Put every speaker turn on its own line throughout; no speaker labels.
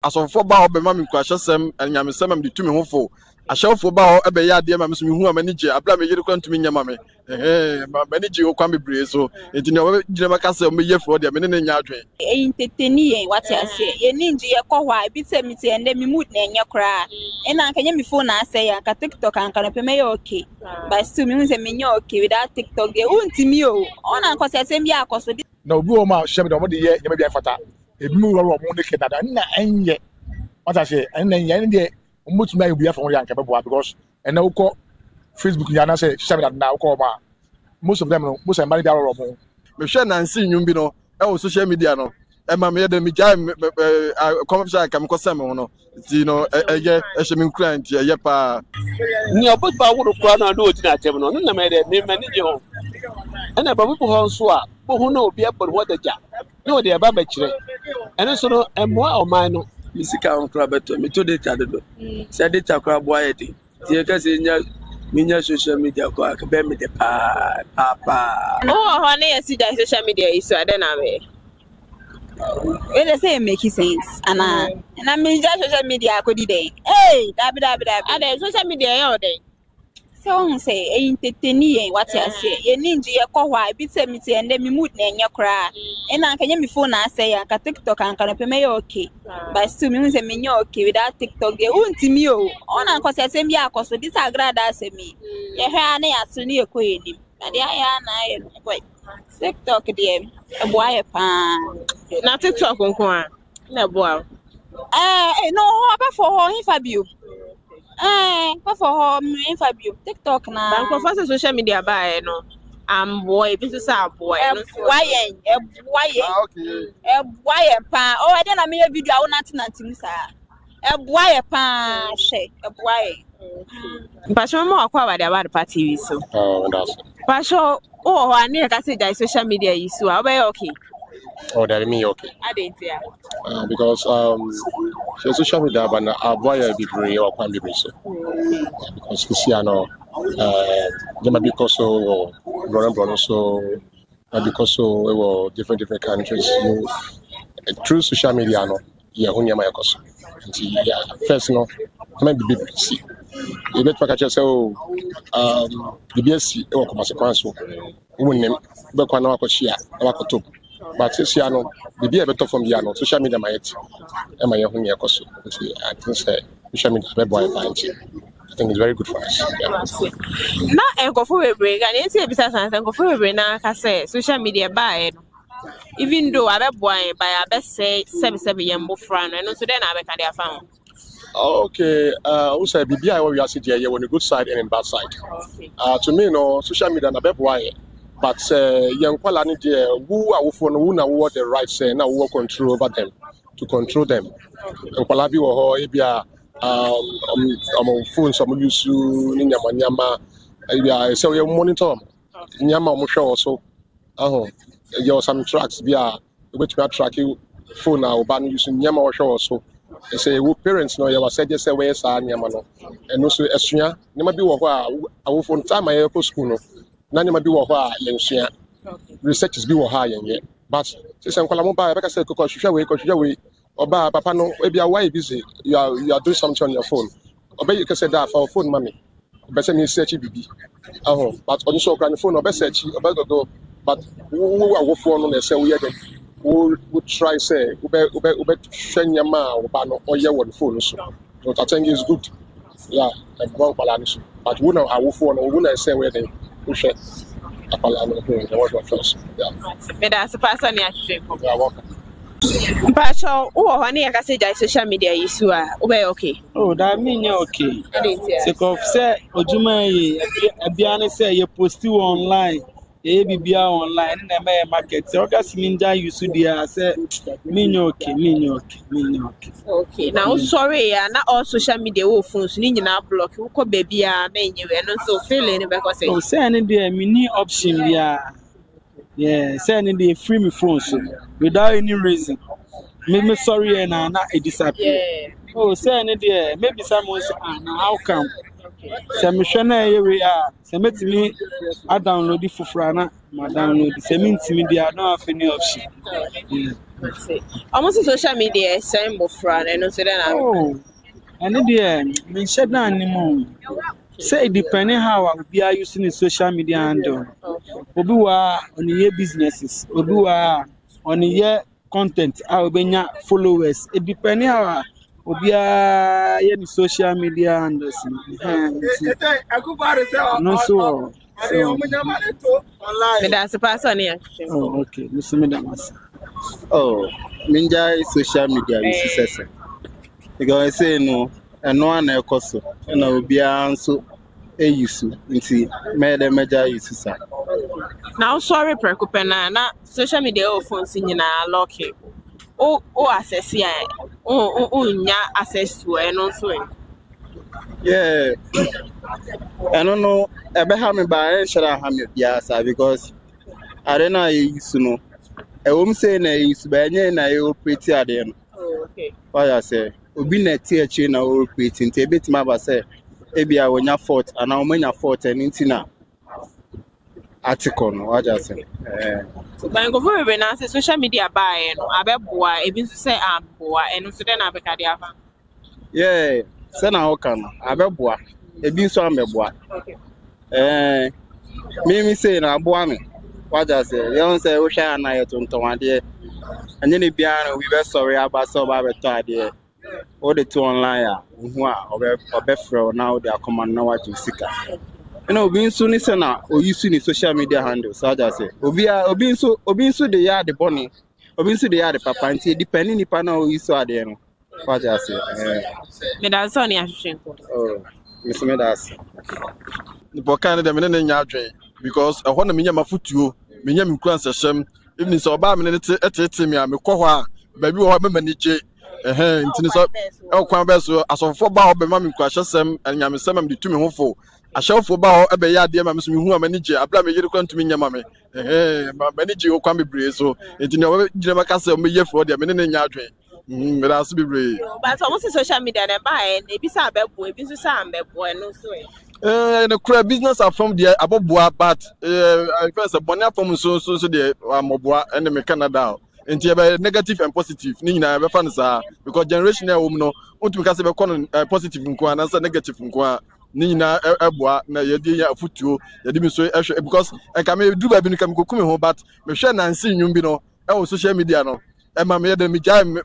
asofo ba ho be ma me kwahwesem anyamesem am de tumi ho fo ashawfo ba ho ebe ya de ma me so me hu amani je abla me yire kwantumi nyama me mani je okwa me bre so enti ne o gire maka se me yefo de me ne nya adwen
enteteni yen what you say ye ninji ye ko hwa bi se mi te ende mi mood na enye kra e na anka nya mi phone na say ya ka TikTok anka no pe me okay but still me hu se me nya okay without TikTok e untimi o ona anka se asem bi akoso
na obi o ma hye me de mo de ye me bi afata ebi mu ro mo ne ke dada na enye what I say and then yen de mo tumi ayi bi afa mo yanka be boa because ena wo ko Facebook ya na say hye me dada na wo ko ma most of them no most am bi ro mo
me hwe nansi nyum bi no e wo social media no e ma me de me jai conversation kam ko sam no ti no e hye me client e pa
ni obot ba wo kura na do oti na tem no na me de me mani je ho ena ba bu ho nso a bo hu na obi e bor ho daja no de ba ba kire ene so no emo a o man no
misika on kura beto me to data do se data kura boa ye ti e ka se nya minya social media ko akbe me de pa
ho na ye si social media iso ade na me they say make sense and I mean social media ko di dey dabi ade social media ye o dey so say entertain yen what you say ye ninji ye ko hwa bi se mi te ende mi mood na enye kra e na anka nya mi phone na say ya ka TikTok anka no pe me okay but still me hu se me nya okay without TikTok e untimi o ona anka se asem bi akoso this agrada asemi ye hwa na ya so ni ekọ enim na dia ya na ye boy TikTok dey e boy pa
na TikTok nko a na boa
no ho ba for ho hin Fabio for ho me Fabio TikTok na
banko for social media ba no am boy bi so sa boy no
why pa o e dey na me video a wona tinantim sa boy pa she boy
Passion mo akwa ba dia ba party wi so
that's
Passion ho ani ka say die social media yi so a be okay
that me okay
adentia
because social media but boy be free or can be so because you see no because so run so because so different countries through social media no yeah hunya my cause yeah first no maybe be see you bet package so the BSc e work consequence wonem be kwa na wakochia na wakoto but this year no the be better from the social media might am I hunya cause I think say social media be boy plenty I think it's very good for us
na enkofo webre ga na tie bisa san enkofo webre na ka say social media ba even though abeboy by abese 77 yembo fra no so then abeka dia fa
okay also BBI we are sitting here on the good side and in bad side to me no social media na beboy but young kwala ni there who are who na what the right say na who control over them to control them kwala bi wo ho e bia phone some use ni nyama e bia say we monitor nyama mo hwe also there some tracks bia which we track phone na oba no use nyama wo hwe also they say we parents no you was say just say we sa nyama no and no so esua nyama bi wo ho a wo phone time I go school no na nyama bi wo ho a yensua researches bi wo ha yenye but say nkwala mo ba be ka say ko hwehwe we oba papa no e bia why busy you are doing something on your phone oba you can say that for phone mommy be say me search bibi but on so kran phone oba search oba go but wo wa wo phone no na say we dey we try say ube nyama oba no oye won phone so I think it's good yeah and one balance but we know our phone we know say we dey push apala no here the what first yeah
me da se pasa ni ahwe ko
yeah welcome
Passion wo ho na ka say social media isu a ube okay
that mean you okay sake of say ojuma ye abia ne say you post online bibia online na me market so ka siminja use dia say minyo
okay now sorry ya na all social media wo phones ni nyina block wo ko bebia na enyewe no so feeling because
oh say any there mini option dia yeah say any dey free me phones without any reason me sorry na it disappear oh say any there maybe someone say how come se me hwe na yewe a se metimi a download fufura na ma download se me ntimi dia no have any option
Almost social media same bofra and no so then
Oh, and the me shed na anymore. Say depending how we are using the social media handle. Obi wa on your businesses, obi wa on your content, our benya followers. It depending how obi a the social media handles. No so.
that's a person here.
Oh, okay. Listen me that.
Oh, Minja is social media use because I say no, and no one else and I will be answer a use into made a major use.
Now sorry Prekupena na social media phones in na lock it. Oh access ya. Nya access to and also.
Yeah. I don't know about me by shall I have me because I don't know use no. I won't say na use by na you pretty at them.
Okay.
What I say, Obi na teacher na o pretty into a bit my say. Ebi a when your fault and now when your fault and intina article no what I say.
So when go for we na say social media buy no abeboa e bi so say aboa eno so den abeka dia fa.
Yeah, say na o kan abeboa e bi so ameboa.
Okay.
Me say na aboa me. What I say, you don't say we share na yet on ade. And then we be sorry about so bad ade. All the two online who are or now they are command now what you seek. You know, being soon say na or using social media handles. So I say, obi so the yard the bunny, obi so the yard the papa and depending upon how you saw there. What I say.
Me da so ni ahwehwenko.
Oh, Miss Medas.
The Bokana de Menen Yadre, because I want to mean my footio, Minyam Kran Session, even so about me at me, I'm a coha, baby or manage. Into so, Quambeso, as of 4 bar, Mammy Quasham, and Yamisam, the 2 me hopeful. I shall for bow, a bay, dear Mammy, who are manager, I blame you to me, Yamame. My manager will come be brave, so it's no Jamaica, me for the Menen Yadre. But I'll be brave.
But almost social media and buy and be sad, boy, be some boy, no so.
The crab business are from the Aboboa, but I first a bonnet from so the Moboa and the Canada. And negative and positive, Nina, because generational woman, want to cast a positive in Kwan, answer negative in Kwan, Nina, Eboa, Nadia, Futu, the Dimisway, because I can do by become coming home, but Michelle and seeing you, know, our social media, no. And my mother, me jam,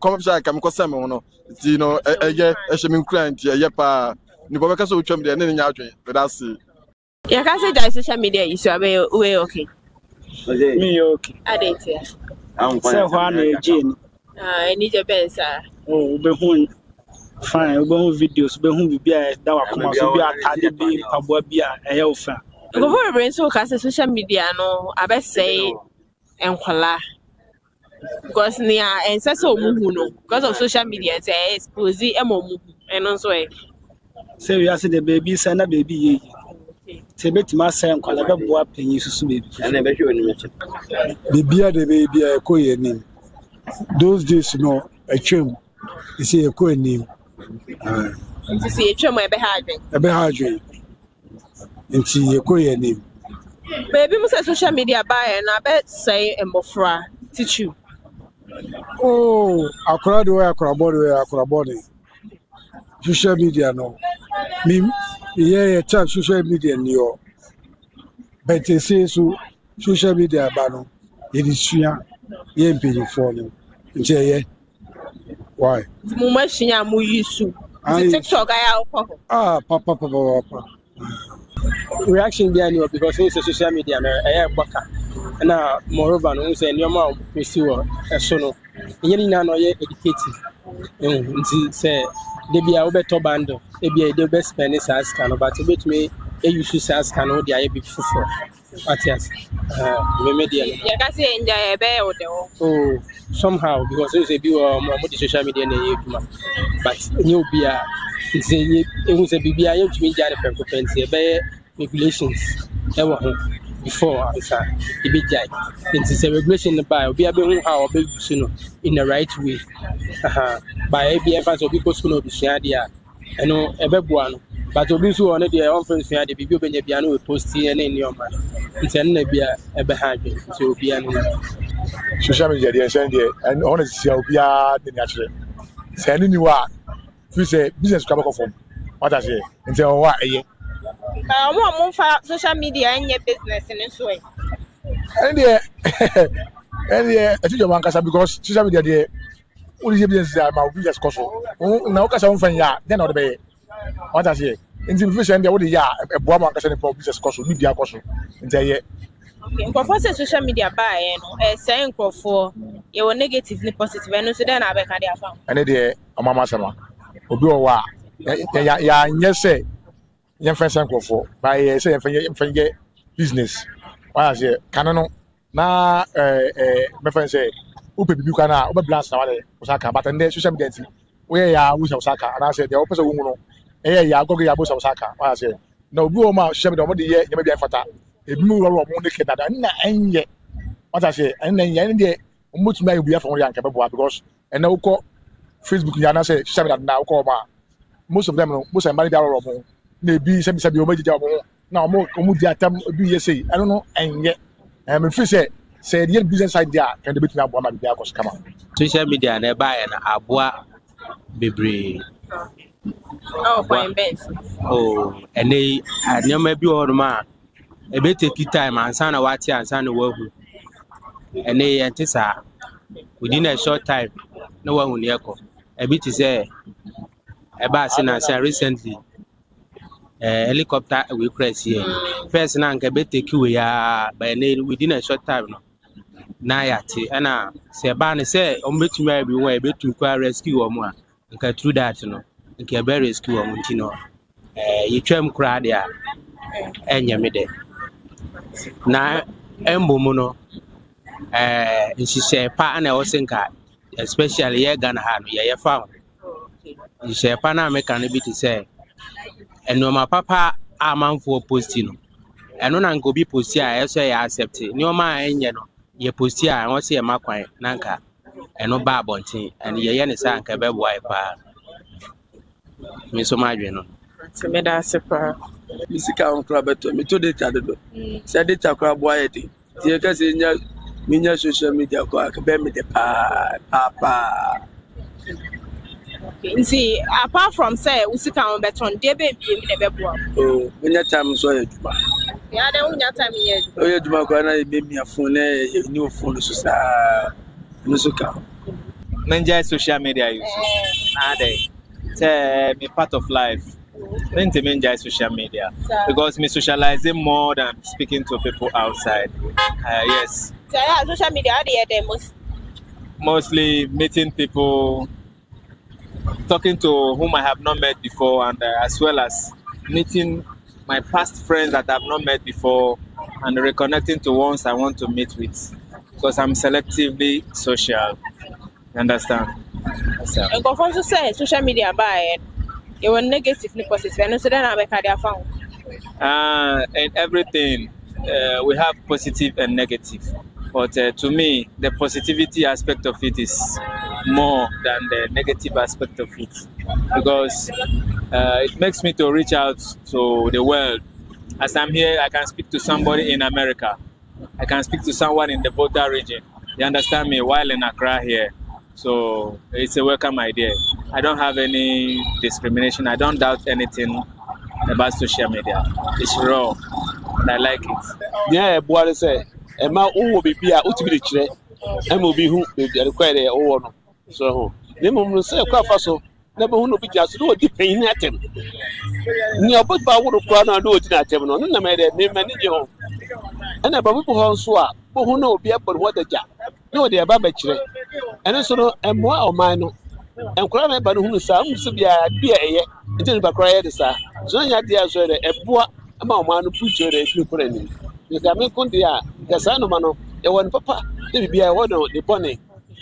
come up, come Cosamo, you know, a shaman client, Yapa. Nibobeka so twam de ne nya adwen but that's it.
Ya ka say that social media is we okay.
Me okay.
Adete.
I'm fine. Say wha na ejin.
Any je bensa.
Oh, be hu fine, we go videos, be hu bibia da wa koma so bia atade bi paboa bia eye wo fa.
Go for brain so ka say social media no abesey enkwala. Because near and say so muhu no because of social media say expose emomu eno so e.
Say we ask the baby say na baby ye. Say betima say enkwala be boa panyi susu baby.
And I bet you any mention.
Bibia the baby a ko ye nim. Those days no a twem. You see a ko nim.
To see a twem e be hardwen.
E be hardwen. Nti e ko ye nim.
Baby mo say social media buy na be say embofra teach you.
Oh, akora do akora body. Social media no. Me yeah, chat social media ni o. But they say so social media ba no. It is sua ye mpeni for no. Nche ye. Why?
Mo machine mo use. TikTok I
Papa.
Reaction there no because it's social media na baka. Na moreover no say nyoma pesiwo eso no. Nyeri na no ye educative. Nti say they be a better band, maybe a best spend is as can, but a bit me a use as can or the IB for. But yes, media.
You can say enjoy a bear or
oh, somehow because there's a view of more social media than but you be a it was a BBI to me, Janet regulations before it's a big guy. It's a regulation by be a bit how big in the right way. By ABF as people school of the Shadia. I know a one, but Obisu on the conference had the people in the piano with post here in your man. It's a behind so be an
social media dey send there and honestly obia dey natural send ni wa fi say business ka bako form what I say nti o wa eye
mo fa social media enye business ni so e
and there I think you want because social media there all the business ma business cost na o ka sa won fan ya then o be what I say nti fi say there wo dey ya e boa ma ka say ni business cost ni bia cost nti eye
okay nkofo say social media ba no say nkofo ye wo negative ni positive no so then na be ka dey afa
ene dey amama sama obi o wa ya nye say yen fa san nkofo ba ye say yen fa business wa say kanano na me fa say o pe bibi kana o be blast na wale o saka but ende social media ti we ya wo saka na say dey o pese wo no ya gogo ya bo saka wa say na obi o ma social media mo dey ye me bia fata ebi mu woro mo ne ke dada na enye what I say enye dey omutu na obi afa won ya nka bebo because ene wo ko Facebook ya na say social media na wo ko ma most of them no most of them dey woro mo na ebi sebi o majija mo na omu di atam bi ye say I don't know enye me feel say the business idea can be between abua ma bia ko skama
social media na ba ya na aboa bebre
point best
ene anyama bi ho no ma e be take time ansa na wati ansa na wahu ene yentisa within a short time na wahu ne ekọ e bi ti say e ba say recently helicopter we crash here first na nke be take we ya by within a short time no na yati ana say ba ne say o betumi abi won e betu kwa rescue wo mu a nke through that no nke be rescue wo mu ntino yitwam kra dia enyame de na embomu no nhihye pa na wo senka especially ye Ghana ha no ye fa nhihye pa na America no bi ti say enoma papa amanfo posti no eno na nko bi posti a yeso ya accept ni o ma enye no ye posti a won se ye makwan na nka eno ba abontin en ye ne sa nka be boy pa mi so ma dwe no
to me da sepa
misika on kra beto mi to data do se data kra boy e tie ka se nya minya social media ko akbe me de pa
see apart from say usika on beton dey be bi me be boa
minya time so ya juma
ya dey unya time ye juma
o juma ko na be mi afon na ni phone so sa musika
Menja social media use say me part of life. Then to menja social media because me socializing more than speaking to people outside. Yes.
So yeah, social media are the
mostly meeting people, talking to whom I have not met before, and as well as meeting my past friends that I have not met before, and reconnecting to ones I want to meet with, because I'm selectively social. You understand?
And go to say social media by it was negative, positive, and so then I make a found.
And everything we have positive and negative, but to me, the positivity aspect of it is more than the negative aspect of it, because it makes me to reach out to the world. As I'm here, I can speak to somebody in America. I can speak to someone in the Volta region. You understand me? While in Accra here. So it's a welcome idea. I don't have any discrimination. I don't doubt anything about social media. It's raw, and I like it.
Yeah, boy, say, "Emma, who will be here? Who to be the chair? Emma will be who? They require the own." So, them will say, "Quite fast." Never who will be just do a deep pain at him. Near but by what crowd and do it at him. No, no, matter me manage your. And about people who swap, who know be up what the job. No, they are babatchere. And so, and more or mine. And cry about whom some should be a beer, until the cry the sir. So, I dear, so a poor amount man who put your friend. You can make on the son of Mano, the one papa, they be a one the pony.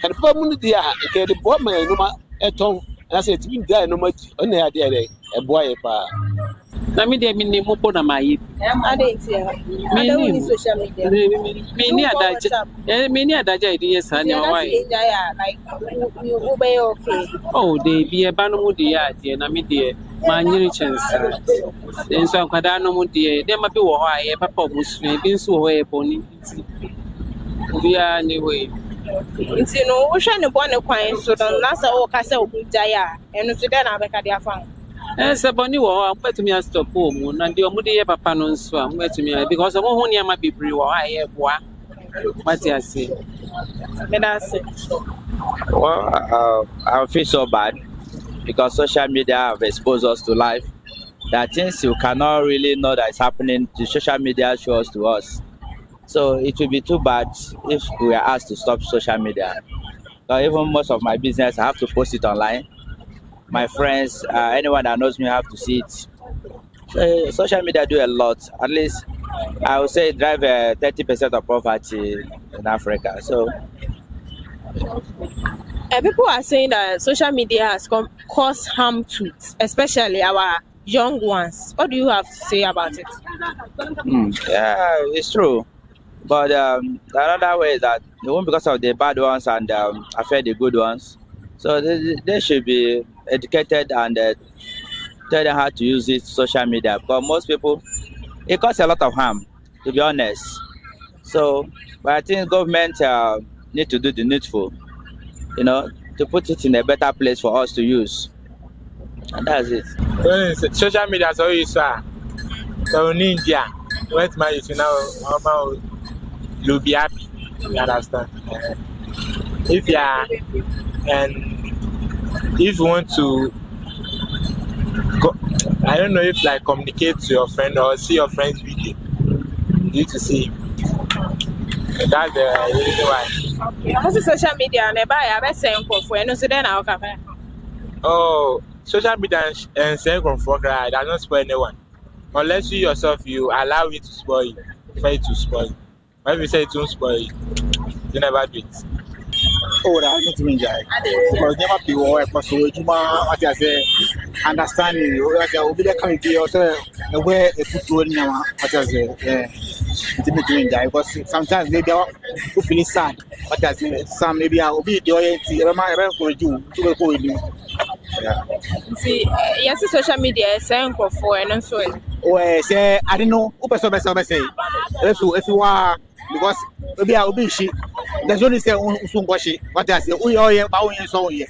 And probably the boy may no at all. And I said, to me, die no much on the idea, a boy.
Let me name Mopo na my
social media.
Many other ideas, and your wife.
Like, you be okay.
Oh, they be a banomudia, dear Namidia, my new chance. Then so Cadano, dear, there might be why a papa was maybe so way pony. We are anyway.
Nti no wo hwe ne bone kwan so don na say wo ka say obujaya eno so dey na abeka dey afan.
Sɛ bɔne wɔ hɔ a mobɛtumi astɔp wɔ mu na deɛ ɔmode yɛ papa no nso a mobɛtumi ayɛ because ɔmo ho nneɛma bebree wɔ hɔ a ɛyɛ boa mate ase
Meda ase.
Well, I feel so bad because social media have exposed us to life. There are things you cannot really know that is happening. The social media shows to us. So it will be too bad if we are asked to stop social media. Even most of my business, I have to post it online. My friends, anyone that knows me have to see it. So, social media do a lot. At least I would say drive 30% of poverty in Africa. So
People are saying that social media has caused harm to especially our young ones. What do you have to say about it?
Yeah, it's true. But another way is that it won't because of the bad ones and affect the good ones. So they should be educated and tell them how to use this social media. But most people, it causes a lot of harm, to be honest. So, but I think government need to do the needful, to put it in a better place for us to use. And that's it.
Social media is always so in India, what my is now, you'll be happy. You understand? If you are, and if you want to go, I don't know if like communicate to your friend or see your friend's video, you need to see him. That's the reason why.
What's social media and I bet saying for no so then I'll come.
Oh, social media and saying for does not spoil anyone. Unless you yourself you allow it to spoil you, for it to spoil you. When you say it won't spoil you, you never do it.
Oh, that's not me, Jai. Because never be work, so you what I say, understanding you. Like, I will be there coming to you, so where a put to now, what I say, intimate Jai. Because sometimes maybe I will feel sad, what I say, some maybe I will be doing it, for you to go with you. Yeah.
See, yes, social media is saying for and so.
Oh, say, I don't know, who say, if you are. Because maybe I will be she. There's only say what I say. We all here, bowing so here.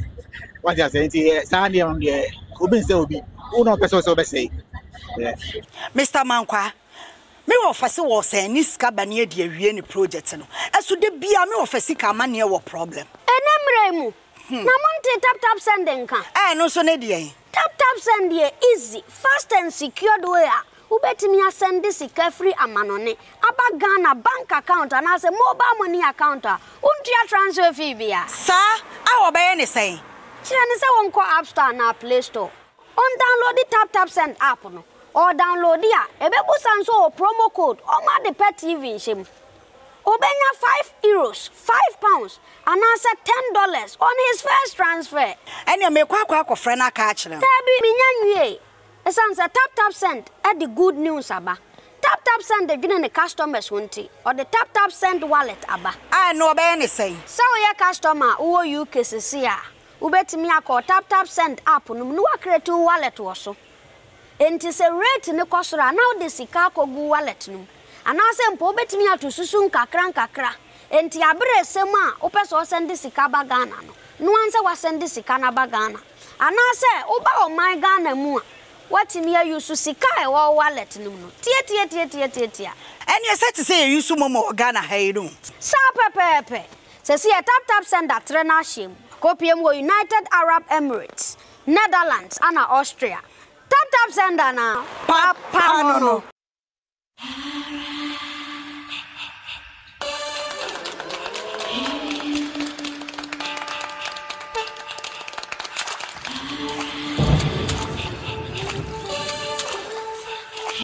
What I say, Sandy on the Ubin Selby. Who not person so say.
Mr. Mankwa, me office was saying this cabane de any project. As to the be a me office money or problem.
And I'm Namonte tap sending can.
No so nedia.
Tap send here easy, fast and secured way. Ubetimi send this free amanone aba Ghana bank account and as a mobile money account untia transfer fee bia
sir I obey any say
chine say won call App Store na Play Store on download the tap send app no or download dia ebebu sanso promo code o ma the pet TV shim obenya €5 £5 and answer $10 on his first transfer
and me kwa friend aka achire
tabi minyanwie esanse tap send at the good news aba tap send the gina customers wonti or the tap send wallet aba
I no be any say
so your customer who UK sisia ubetimi akọ tap send app no no create wallet wo so enti se rate ne kosora now the sika kogu wallet no anase mpo ubetimi atu susu nkakra enti abre sema opeso send sika ba Ghana no anse wa send sika na ba Ghana anase uba o my Ghana mu what me use sika e wo wallet no tie
and you said to say you use momo Ghana hayru
sa pepepe se see tap send that trainer shim kopiem wo United Arab Emirates Netherlands and Austria tap send na papa no